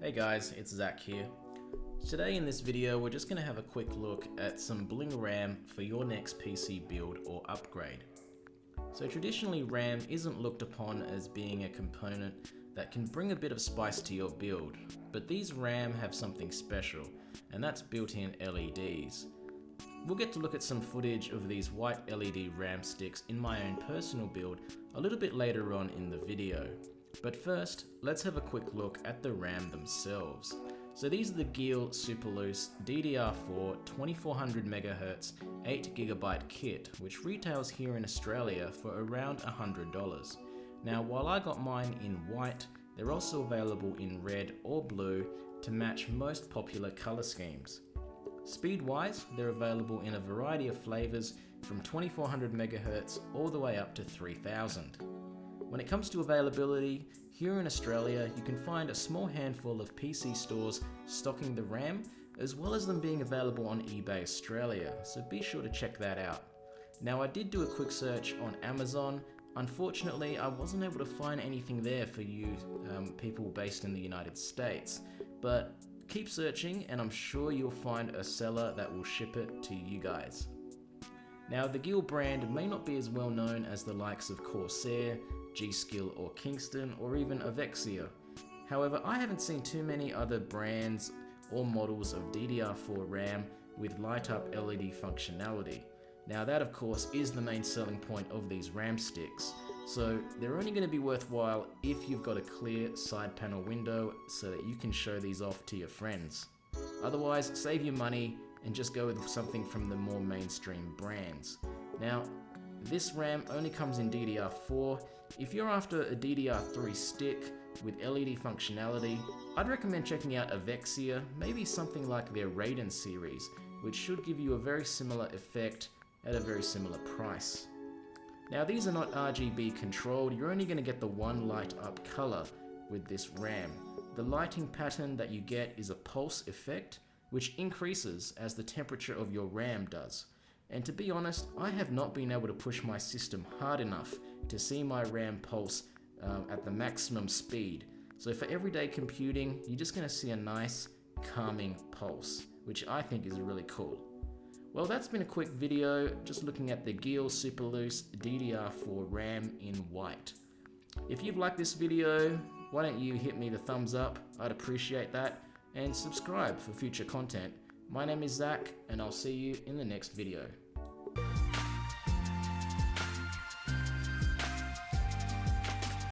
Hey guys, it's Zach here. Today in this video we're just going to have a quick look at some Bling RAM for your next PC build or upgrade. So traditionally RAM isn't looked upon as being a component that can bring a bit of spice to your build, but these RAM have something special, and that's built-in LEDs. We'll get to look at some footage of these white LED RAM sticks in my own personal build a little bit later on in the video. But first, let's have a quick look at the RAM themselves. So these are the Geil Super Luce DDR4 2400MHz 8GB kit, which retails here in Australia for around $100. Now while I got mine in white, they're also available in red or blue to match most popular color schemes. Speed-wise, they're available in a variety of flavors from 2400MHz all the way up to 3000. When it comes to availability, here in Australia you can find a small handful of PC stores stocking the RAM, as well as them being available on eBay Australia, so be sure to check that out. Now I did do a quick search on Amazon. Unfortunately, I wasn't able to find anything there for you people based in the United States, but keep searching and I'm sure you'll find a seller that will ship it to you guys. Now the Geil brand may not be as well known as the likes of Corsair, G-Skill or Kingston, or even Avexia. However, I haven't seen too many other brands or models of DDR4 RAM with light up LED functionality. Now that of course is the main selling point of these RAM sticks, so they're only going to be worthwhile if you've got a clear side panel window so that you can show these off to your friends. Otherwise, save your money and just go with something from the more mainstream brands. Now, this RAM only comes in DDR4. If you're after a DDR3 stick with LED functionality, I'd recommend checking out Avexia, maybe something like their Raiden series, which should give you a very similar effect at a very similar price. Now these are not RGB controlled, you're only going to get the one light up color with this RAM. The lighting pattern that you get is a pulse effect, which increases as the temperature of your RAM does. And to be honest, I have not been able to push my system hard enough to see my RAM pulse at the maximum speed. So for everyday computing, you're just going to see a nice calming pulse, which I think is really cool. Well, that's been a quick video just looking at the Geil Super Luce DDR4 RAM in white. If you've liked this video, why don't you hit me the thumbs up, I'd appreciate that, and subscribe for future content. My name is Zach, and I'll see you in the next video.